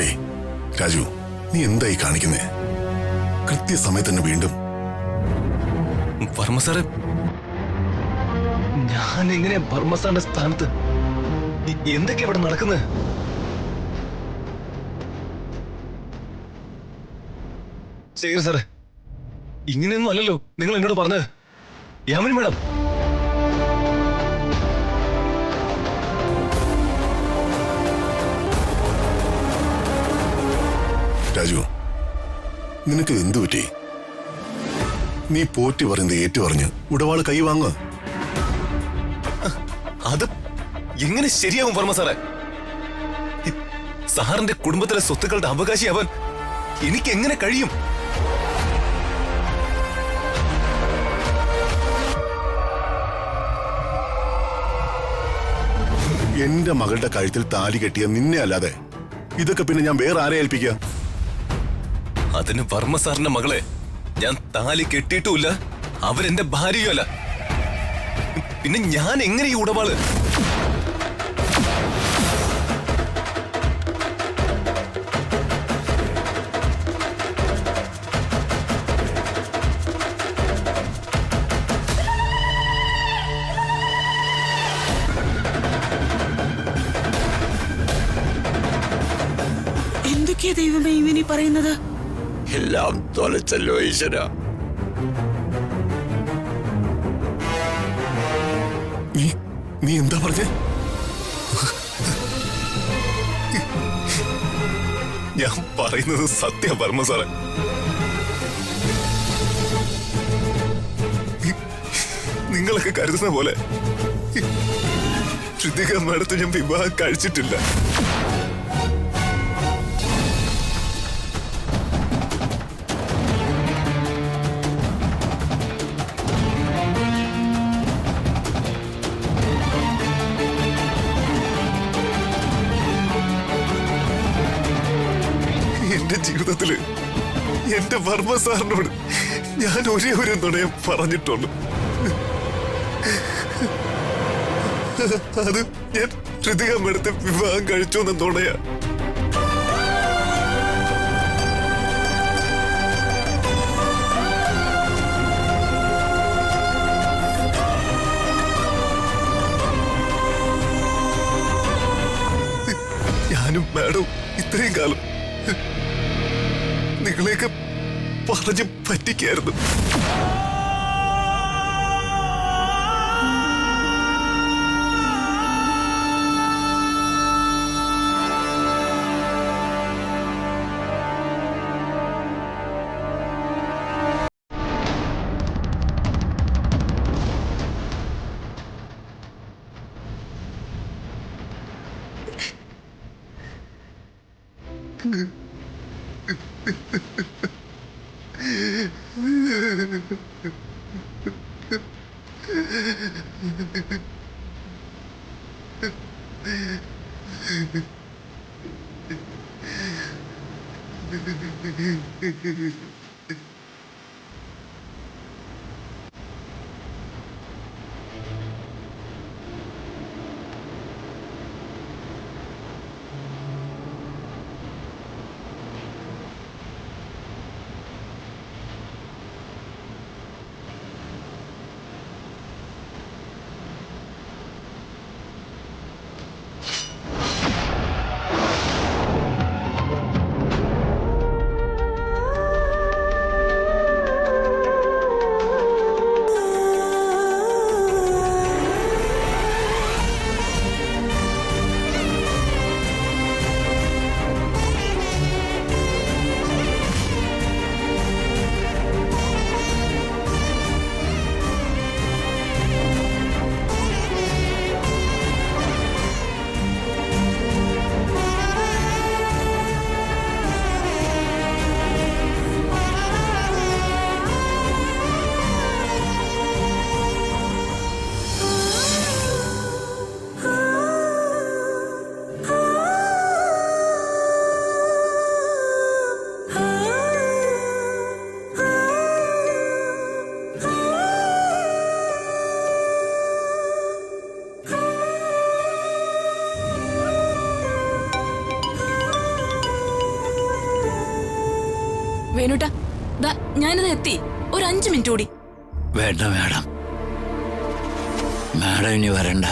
ഏയ് രാജു, നീ എന്തായി കാണിക്കുന്നേ? കൃത്യസമയത്ത് തന്നെ വീണ്ടും. വർമ്മ സാറേ, ഞാൻ എങ്ങനെയാ വർമ്മ സാറിന്റെ സ്ഥാനത്ത്? എന്തൊക്കെയാ ഇവിടെ നടക്കുന്നത്? ശരി സാറേ, ഇങ്ങനെയൊന്നും അല്ലല്ലോ നിങ്ങൾ എന്നോട് പറഞ്ഞത്. യാമിനി മാഡം, രാജു, നിനക്ക് എന്തു പറ്റി? നീ പോറ്റി പറയുന്നത് ഏറ്റു പറഞ്ഞ് ഉടവാള് കൈ വാങ്ങുക. അത് എങ്ങനെ ശരിയാവും വർമ്മ സാറേ? സാറിന്റെ കുടുംബത്തിലെ സ്വത്തുക്കളുടെ അവകാശിയാവാൻ എനിക്ക് എങ്ങനെ കഴിയും? എന്റെ മകളുടെ കഴുത്തിൽ താലി കെട്ടിയ നിന്നെ അല്ലാതെ ഇതൊക്കെ പിന്നെ ഞാൻ വേറെ ആരെ ഏൽപ്പിക്കുക? അതിന് വർമ്മ സാറിന്റെ മകളെ ഞാൻ താലി കെട്ടിയിട്ടുമില്ല, അവരെന്റെ ഭാര്യയുമല്ല. പിന്നെ ഞാൻ എങ്ങനെ ഈ ഉടപാട്? എന്തൊക്കെയാ ദൈവമേ ഇവനി പറയുന്നത്? എല്ലാം തൊലച്ചല്ലോ ഈശ്വര. നീ എന്താ പറഞ്ഞേ? ഞാൻ പറയുന്നത് സത്യ വർമ്മ സാറേ. നിങ്ങളൊക്കെ കരുതുന്ന പോലെ ശ്രുതിക മാഡത്തെ ഞാൻ വിവാഹം കഴിച്ചിട്ടില്ല. എന്റെ ജീവിതത്തില് എന്റെ വർമ്മ സാറിനോട് ഞാൻ ഒരേ ഒരു നുണയം പറഞ്ഞിട്ടുള്ളൂ. അത് ഞാൻ ശ്രുതിക മേഡത്തെ വിവാഹം കഴിച്ചു എന്ന നുണയാ. ഞാനും മാഡവും ഇത്രയും കാലം നിങ്ങളെയൊക്കെ പറഞ്ഞു പറ്റിക്കായിരുന്നു. വേണുട്ടാ, ദാ ഞാനിത് എത്തി. ഒരു 5 മിനിറ്റ് കൂടി. വേണ്ട മാഡം, മാഡം ഇനി വരണ്ട.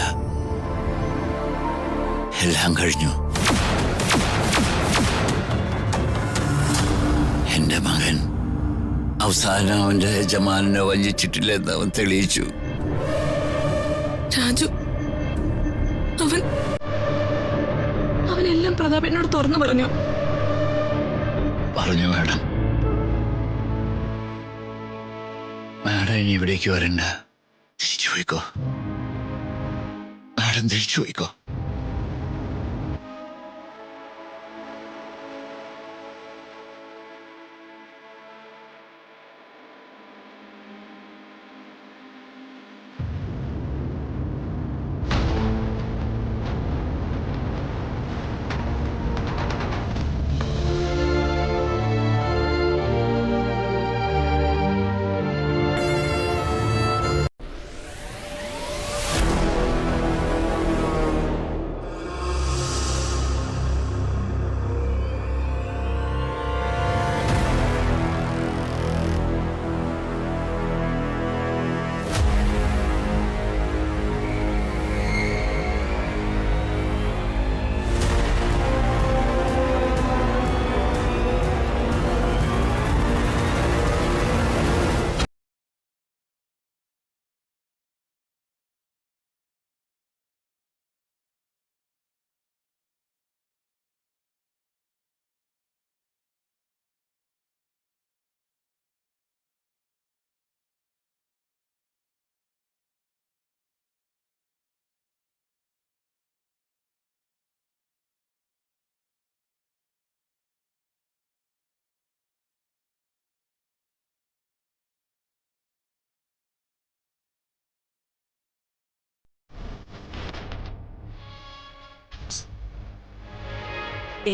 എല്ലാം കഴിഞ്ഞു. എന്റെ മകൻ അവസാനം അവന്റെ യജമാനെ വഞ്ചിച്ചിട്ടില്ലെന്ന് അവൻ തെളിയിച്ചു. രാജു അവനെല്ലാം പ്രതാപനോട് തുറന്നു പറഞ്ഞു. പറഞ്ഞു മാഡം. മാഡം ഇനി ഇവിടേക്ക് വരണ്ട. തിരിച്ചു പോയിക്കോ മാഡം, തിരിച്ചു പോയിക്കോ.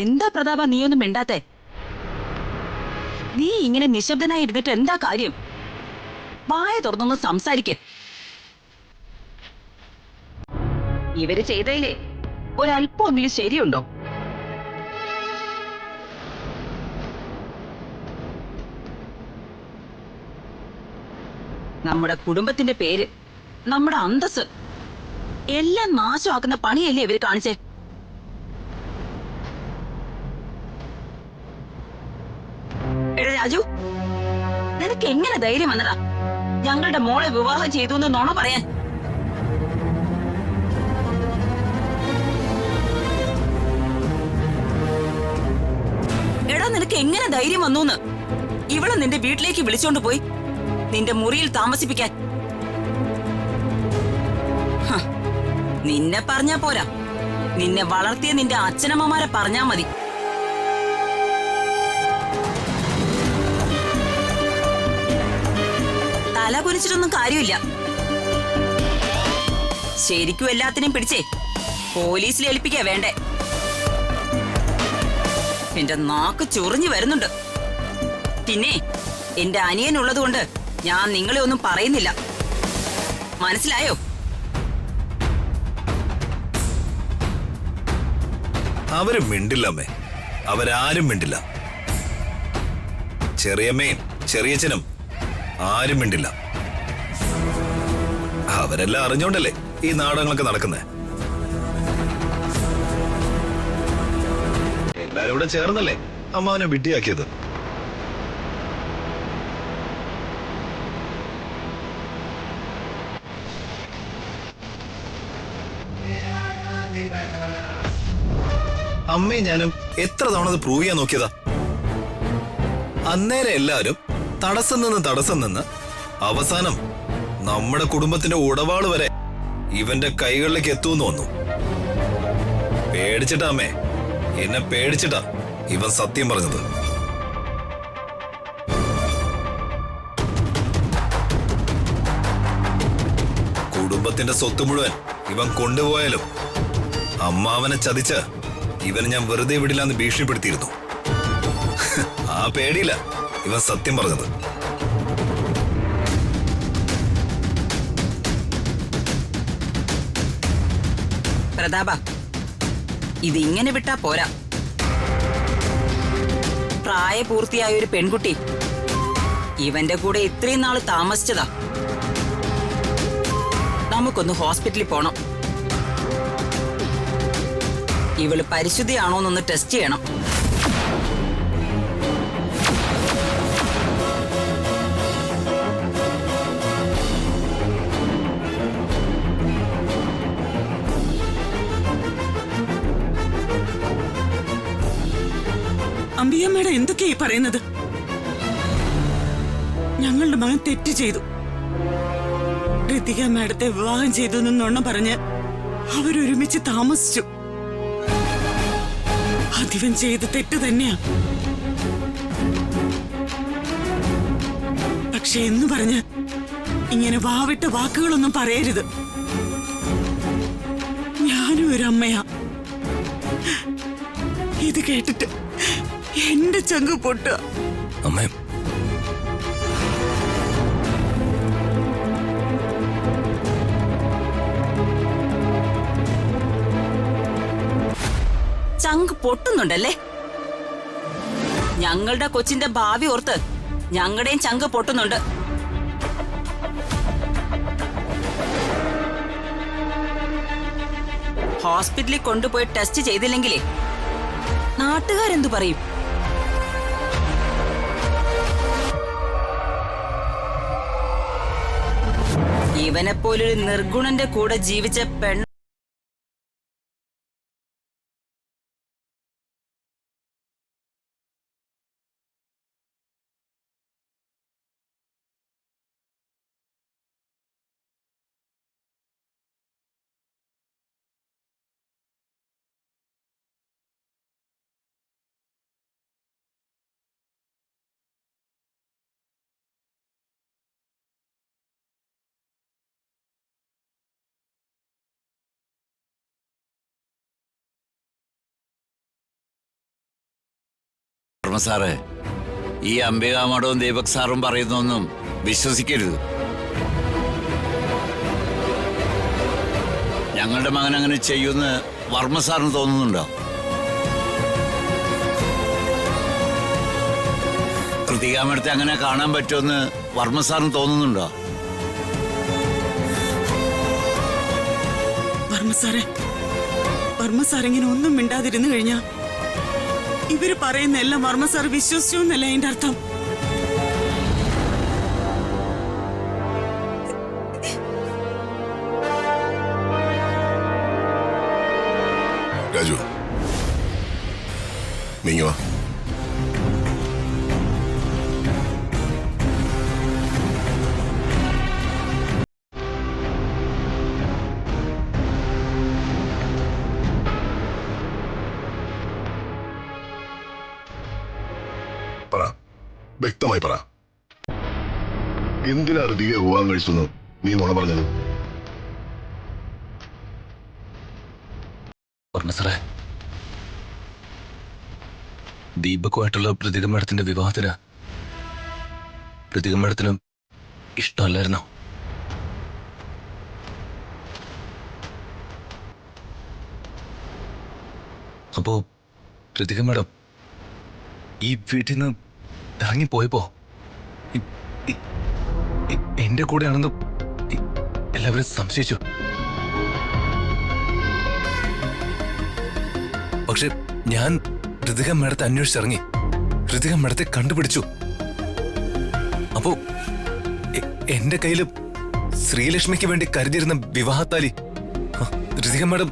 എന്താ പ്രതാപ നീയൊന്നും മിണ്ടാത്തെ? നീ ഇങ്ങനെ നിശബ്ദനായി ഇരുന്നിട്ട് എന്താ കാര്യം? വായ തുറന്നൊന്ന് സംസാരിക്കേ. ഇവര് ചെയ്തതിലേ ഒരല്പമെങ്കിലും ശരിയുണ്ടോ? നമ്മുടെ കുടുംബത്തിന്റെ പേര്, നമ്മുടെ അന്തസ് എല്ലാം നാശമാക്കുന്ന പണിയല്ലേ ഇവര് കാണിച്ചേ? എടാ രാജു, നിനക്ക് എങ്ങനെ ധൈര്യം വന്നടാ ഞങ്ങളുടെ മോളെ വിവാഹം ചെയ്തു എന്ന് നോണ പറയാൻ? എടാ നിനക്ക് എങ്ങനെ ധൈര്യം വന്നൂന്ന്? ഇവളെ നിന്റെ വീട്ടിലേക്ക് വിളിച്ചോണ്ട് പോയി നിന്റെ മുറിയിൽ താമസിപ്പിക്കാൻ. നിന്നെ പറഞ്ഞാ പോരാ, നിന്നെ വളർത്തിയ നിന്റെ അച്ഛനമ്മമാരെ പറഞ്ഞാ മതി. തല കുനിച്ചിട്ടൊന്നും കാര്യമില്ല. ശരിക്കും എല്ലാത്തിനെയും പിടിച്ചേ പോലീസിൽ ഏൽപ്പിക്കാ വേണ്ടേ? എന്റെ നാക്ക് ചൊറിഞ്ഞു വരുന്നുണ്ട്. പിന്നെ എന്റെ അനിയനുള്ളത് കൊണ്ട് ഞാൻ നിങ്ങളെ ഒന്നും പറയുന്നില്ല, മനസ്സിലായോ? അവര് മിണ്ടില്ല അമ്മേ, അവരാരും മിണ്ടില്ല. ചെറിയമ്മയും ചെറിയച്ഛനും ആരും മിണ്ടില്ല. അവരെല്ലാം അറിഞ്ഞോണ്ടല്ലേ ഈ നാടകങ്ങളൊക്കെ നടക്കുന്നേ. എല്ലാരും കൂടെ ചേർന്നല്ലേ അമ്മാവനെ വിഡ്ഢിയാക്കിയത്. അമ്മയും ഞാനും എത്ര തവണ അത് പ്രൂവ് ചെയ്യാൻ നോക്കിയതാ. അന്നേരം എല്ലാവരും തടസ്സം നിന്ന് അവസാനം നമ്മുടെ കുടുംബത്തിന്റെ ഉടവാള് വരെ ഇവന്റെ കൈകളിലേക്ക് എത്തുമെന്ന് വന്നു. പേടിച്ചിട്ടാ അമ്മേ, എന്നെ പേടിച്ചിട്ടാ ഇവൻ സത്യം പറഞ്ഞത്. കുടുംബത്തിന്റെ സ്വത്ത് മുഴുവൻ ഇവൻ കൊണ്ടുപോയാലും അമ്മാവനെ ചതിച്ച് ഇവനെ ഞാൻ വെറുതെ വിടില്ലാന്ന് ഭീഷണിപ്പെടുത്തിയിരുന്നു. ആ പേടിയില്ല ഇവൻ സത്യം പറഞ്ഞത്. പ്രതാപ, ഇതിങ്ങനെ വിട്ടാ പോരാ. പ്രായപൂർത്തിയായ ഒരു പെൺകുട്ടി ഇവന്റെ കൂടെ ഇത്രയും നാള് താമസിച്ചതാ. നമുക്കൊന്ന് ഹോസ്പിറ്റലിൽ പോണം. ഇവള് പരിശുദ്ധിയാണോന്നൊന്ന് ടെസ്റ്റ് ചെയ്യണം. അമ്പിയമ്മയുടെ എന്തൊക്കെയായി പറയുന്നത്? ഞങ്ങളുടെ മകൻ തെറ്റ് ചെയ്തു. ഋതിക മാഡത്തെ വിവാഹം ചെയ്തു എന്നൊണ്ണ പറഞ്ഞ് അവരൊരുമിച്ച് താമസിച്ചു. അതിവൻ ചെയ്ത തെറ്റ് തന്നെയാ. പക്ഷെ എന്ന് പറഞ്ഞ് ഇങ്ങനെ വാവിട്ട വാക്കുകളൊന്നും പറയരുത്. ഞാനും ഒരു അമ്മയാ. ഇത് കേട്ടിട്ട് എന്റെ ചങ്ക് പൊട്ടുക. അമ്മേ, ചങ്ക് പൊട്ടുന്നുണ്ടല്ലേ? ഞങ്ങളുടെ കൊച്ചിന്റെ ഭാവി ഓർത്ത് ഞങ്ങളുടെയും ചങ്ക് പൊട്ടുന്നുണ്ട്. ഹോസ്പിറ്റലിൽ കൊണ്ടുപോയി ടെസ്റ്റ് ചെയ്തില്ലെങ്കിലേ നാട്ടുകാരെന്തു പറയും? ഇവനെപ്പോലൊരു നിർഗുണന്റെ കൂടെ ജീവിച്ച പെണ്ണ് സാറേ, ഈ അംബികാമഠവും ദീപക് സാറും പറയുന്നൊന്നും വിശ്വസിക്കരുത്. ഞങ്ങളുടെ മകൻ അങ്ങനെ ചെയ്യുമെന്ന് വർമ്മ സാറിന് തോന്നുന്നുണ്ടോ? ഋതികാമഠത്തെ അങ്ങനെ കാണാൻ പറ്റുമെന്ന് വർമ്മ സാറിന് തോന്നുന്നുണ്ടോ? വർമ്മ സാറിങ്ങനെ ഒന്നും മിണ്ടാതിരുന്നു കഴിഞ്ഞാ ഇവര് പറയുന്ന എല്ലാം വർമ്മ സാർ വിശ്വസിച്ചു എന്നല്ല അതിന്റെ അർത്ഥം. രാജു, നീങ്ങി വാ. പറ, വ്യക്തമായി പറ. എന്തിനാ ഋതിക വിവാഹം കഴിച്ചെന്ന് നീ നുണ പറഞ്ഞത്? പറഞ്ഞ സാറേ, ദീപക്കുമായിട്ടുള്ള ഋതിക മേഡത്തിന്റെ വിവാഹത്തിന് ഋതിക മേഡത്തിന് ഇഷ്ടമല്ലായിരുന്നോ? അപ്പോ ഋതിക മേഡം ഈ വീട്ടിൽ നിന്ന് ഇറങ്ങിപ്പോയപ്പോ എന്റെ കൂടെയാണെന്ന് എല്ലാവരും സംശയിച്ചു. പക്ഷെ ഞാൻ ഋതിക മേഡത്തെ അന്വേഷിച്ചിറങ്ങി ഋതിക മേഡത്തെ കണ്ടുപിടിച്ചു. അപ്പോ എന്റെ കയ്യില് ശ്രീലക്ഷ്മിക്ക് വേണ്ടി കരുതിയിരുന്ന വിവാഹത്താലി ഋതിക മേഡം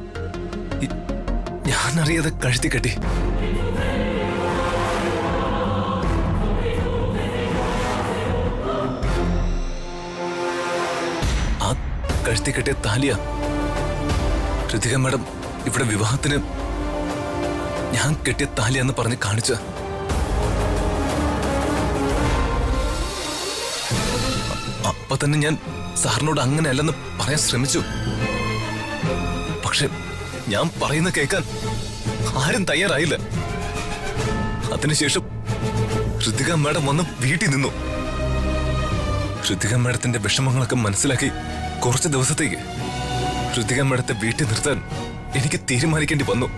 ഞാൻ അറിയാതെ കഴുത്തി കെട്ടി. ആ കഴുത്തി കെട്ടിയ താലിയ ഋതിക മേഡം ഇവിടെ വിവാഹത്തിന് ഞാൻ കെട്ടിയ താലിയാന്ന് പറഞ്ഞ് കാണിച്ച. അപ്പൊ തന്നെ ഞാൻ സാറിനോട് അങ്ങനെയല്ലെന്ന് പറയാൻ ശ്രമിച്ചു. പക്ഷെ ഞാൻ പറയുന്ന കേൾക്കാൻ ആരും തയ്യാറായില്ല. അതിനുശേഷം ഋതിക മേഡം വന്ന് വീട്ടിൽ നിന്നു. ഋതിക മേഡത്തിന്റെ വിഷമങ്ങളൊക്കെ മനസ്സിലാക്കി കുറച്ച് ദിവസത്തേക്ക് ഋതിക മേഡത്തെ വീട്ടിൽ നിർത്താൻ എനിക്ക് തീരുമാനിക്കേണ്ടി വന്നു.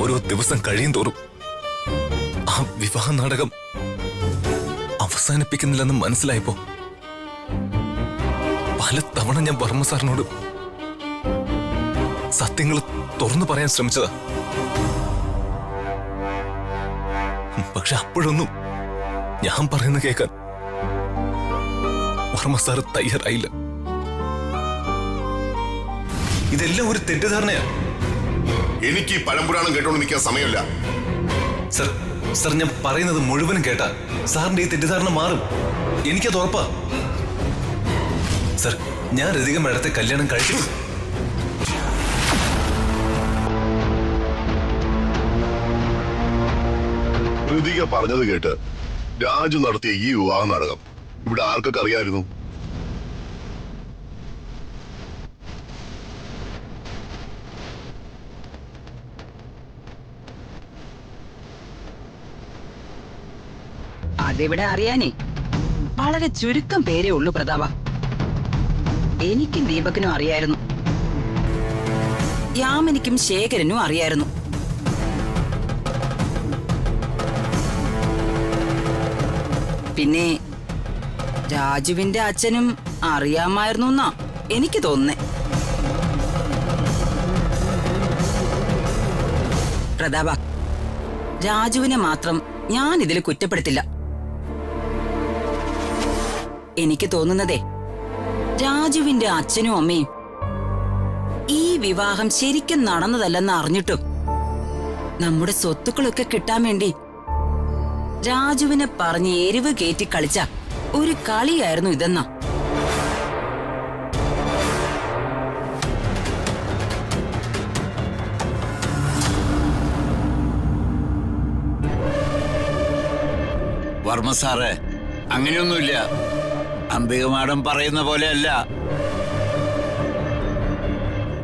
ഓരോ ദിവസം കഴിയും തോറും ആ വിവാഹ നാടകം അവസാനിപ്പിക്കുന്നില്ലെന്ന് മനസ്സിലായപ്പോ പല തവണ ഞാൻ വർമ്മ സാറിനോട് സത്യങ്ങൾ തുറന്നു പറയാൻ ശ്രമിച്ചതാ. പക്ഷെ അപ്പോഴൊന്നും ഞാൻ പറയുന്ന കേൾക്കാൻ വർമ്മ സാറ് തയ്യാറായില്ല. ഇതെല്ലാം ഒരു തെറ്റിദ്ധാരണയാ. എനിക്ക് ഈ പഴംപുരാണം കേട്ടോണ്ട് നിൽക്കാൻ സമയമില്ല. സർ സർ ഞാൻ പറയുന്നത് മുഴുവനും കേട്ടാ സാറിന്റെ ഈ തെറ്റിദ്ധാരണ മാറും. എനിക്കത് ഉറപ്പാ. സർ ഞാൻ രതിക മേഡത്തെ കല്യാണം കഴിച്ചു. ഋതിക പറഞ്ഞത് കേട്ട് രാജു നടത്തിയ ഈ വിവാഹ നാടകം ഇവിടെ ആർക്കൊക്കെ അറിയായിരുന്നു? അതിവിടെ അറിയാനേ വളരെ ചുരുക്കം പേരേ ഉള്ളൂ പ്രതാപ. എനിക്കും ദീപകിനും അറിയായിരുന്നു, യാമിനിക്കും ശേഖരനും അറിയായിരുന്നു. പിന്നെ രാജുവിന്റെ അച്ഛനും അറിയാമായിരുന്നു എന്നാ എനിക്ക് തോന്നുന്നേ. പ്രതാപ, രാജുവിനെ മാത്രം ഞാൻ ഇതിൽ കുറ്റപ്പെടുത്തില്ല. എനിക്ക് തോന്നുന്നതേ രാജുവിന്റെ അച്ഛനും അമ്മയും ഈ വിവാഹം ശരിക്കും നടന്നതല്ലെന്ന് അറിഞ്ഞിട്ടും നമ്മുടെ സ്വത്തുക്കളൊക്കെ കിട്ടാൻ വേണ്ടി രാജുവിനെ പറഞ്ഞ് എരിവ് കയറ്റി കളിച്ച ഒരു കളിയായിരുന്നു ഇതെന്നാ. വർമ്മ സാറേ, അങ്ങനെയൊന്നുമില്ല. അംബിക മാഡം പറയുന്ന പോലെയല്ല.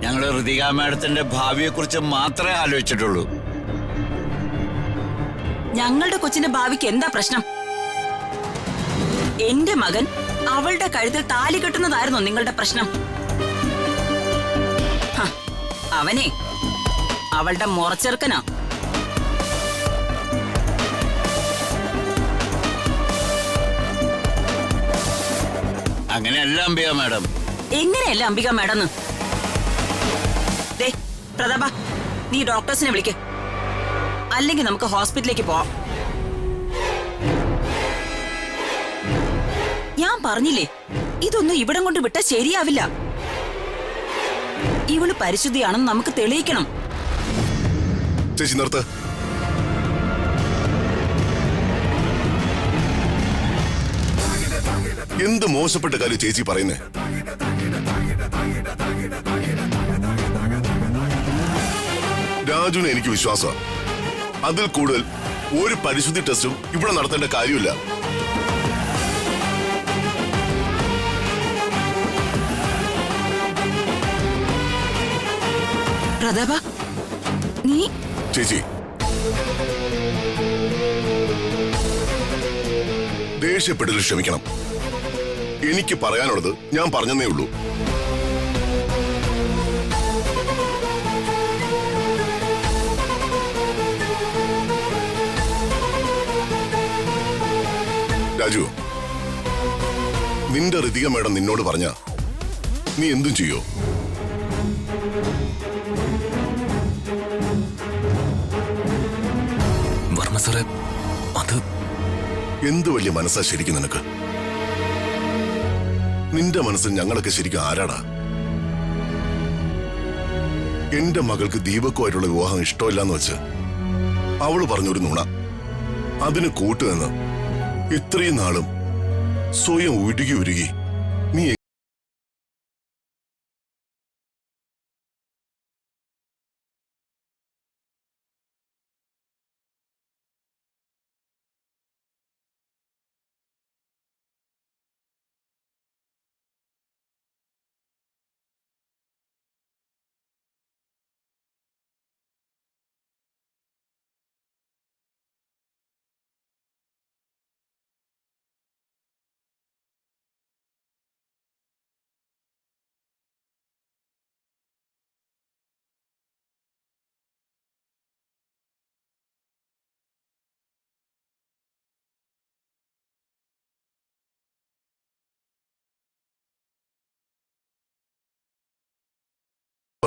ഞങ്ങൾ ഋതിക മാഡത്തിന്റെ ഭാവിയെക്കുറിച്ച് മാത്രമേ ആലോചിച്ചിട്ടുള്ളൂ. ഞങ്ങളുടെ കൊച്ചിന്റെ ഭാവിക്ക് എന്താ പ്രശ്നം? എന്റെ മകൻ അവളുടെ കഴുത്തിൽ താലി കെട്ടുന്നതായിരുന്നോ നിങ്ങളുടെ പ്രശ്നം? ഹ, അവനെ അവളുടെ മുറച്ചെറുക്കനാ. അങ്ങനെയല്ല അംബിക മാഡം. എങ്ങനെയല്ല അംബിക മാഡം? ദേ പ്രതാപ, നീ ഡോക്ടേഴ്സിനെ വിളിക്ക്, അല്ലെങ്കിൽ നമുക്ക് ഹോസ്പിറ്റലിലേക്ക് പോവാം. ഞാൻ പറഞ്ഞില്ലേ, ഇതൊന്നും ഇവിടം കൊണ്ട് വിട്ടാ ശരിയാവില്ല. ഇവള് പരിശുദ്ധിയാണെന്ന് നമുക്ക് തെളിയിക്കണം. ചേച്ചി നിർത്ത്. എന്ത് മോശപ്പെട്ട കാര്യം ചേച്ചി പറയുന്നേ? രാജുവിനെ എനിക്ക് വിശ്വാസമാണ്. അതിൽ കൂടുതൽ ഒരു പരിശുദ്ധി ടെസ്റ്റും ഇവിടെ നടത്തേണ്ട കാര്യമില്ല. പ്രതാപ, നീ ചേച്ചി ദേഷ്യപ്പെടൽ ക്ഷമിക്കണം. എനിക്ക് പറയാനുള്ളത് ഞാൻ പറഞ്ഞതേ ഉള്ളൂ. രാജു, നിന്റെ ഋതിക മേഡം നിന്നോട് പറഞ്ഞ നീ എന്തും ചെയ്യോ? വർമ്മ സാറേ, അത് എന്ത് വലിയ മനസ്സാ ശരിക്കും നിനക്ക്? നിന്റെ മനസ്സിൽ ഞങ്ങളൊക്കെ ശരിക്കും ആരാടാ? എന്റെ മകൾക്ക് ദീപക്കുമായിട്ടുള്ള വിവാഹം ഇഷ്ടമില്ലാന്ന് വെച്ച് അവള് പറഞ്ഞൊരു നുണ, അതിന് കൂട്ടുനിന്ന് ഇത്രയും നാളും സ്വയം ഉരുകി നീ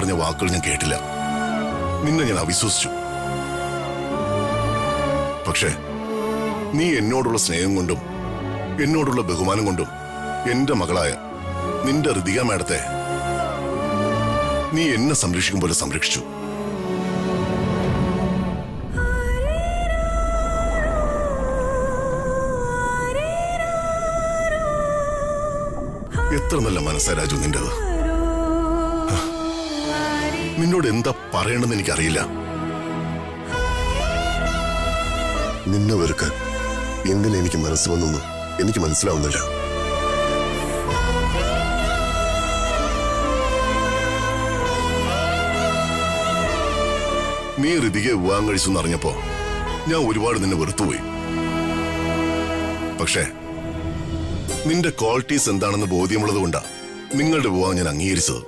പറഞ്ഞ വാക്കുകൾ ഞാൻ കേട്ടില്ല. നിന്നെ ഞാൻ അവിശ്വസിച്ചു. പക്ഷേ നീ എന്നോടുള്ള സ്നേഹം കൊണ്ടും എന്നോടുള്ള ബഹുമാനം കൊണ്ടും എന്റെ മകളായ നിന്റെ ഋതിക മാഡത്തെ നീ എന്നെ സംരക്ഷിക്കും പോലെ സംരക്ഷിച്ചു. എത്ര നല്ല മനസ്സാ രാജു നിന്റേത്. നിന്നോട് എന്താ പറയണമെന്ന് എനിക്കറിയില്ല. നിന്നെ വെറുക്കാൻ എങ്ങനെ എനിക്ക് മനസ്സ് വന്നു എനിക്ക് മനസ്സിലാവുന്നില്ല. നീ ഋതികയെ വിവാഹം കഴിച്ചു എന്നറിഞ്ഞപ്പോ ഞാൻ ഒരുപാട് നിന്നെ വെറുത്തുപോയി. പക്ഷേ നിന്റെ ക്വാളിറ്റീസ് എന്താണെന്ന് ബോധ്യമുള്ളത് കൊണ്ടാ നിങ്ങളുടെ വിവാഹം ഞാൻ അംഗീകരിച്ചത്.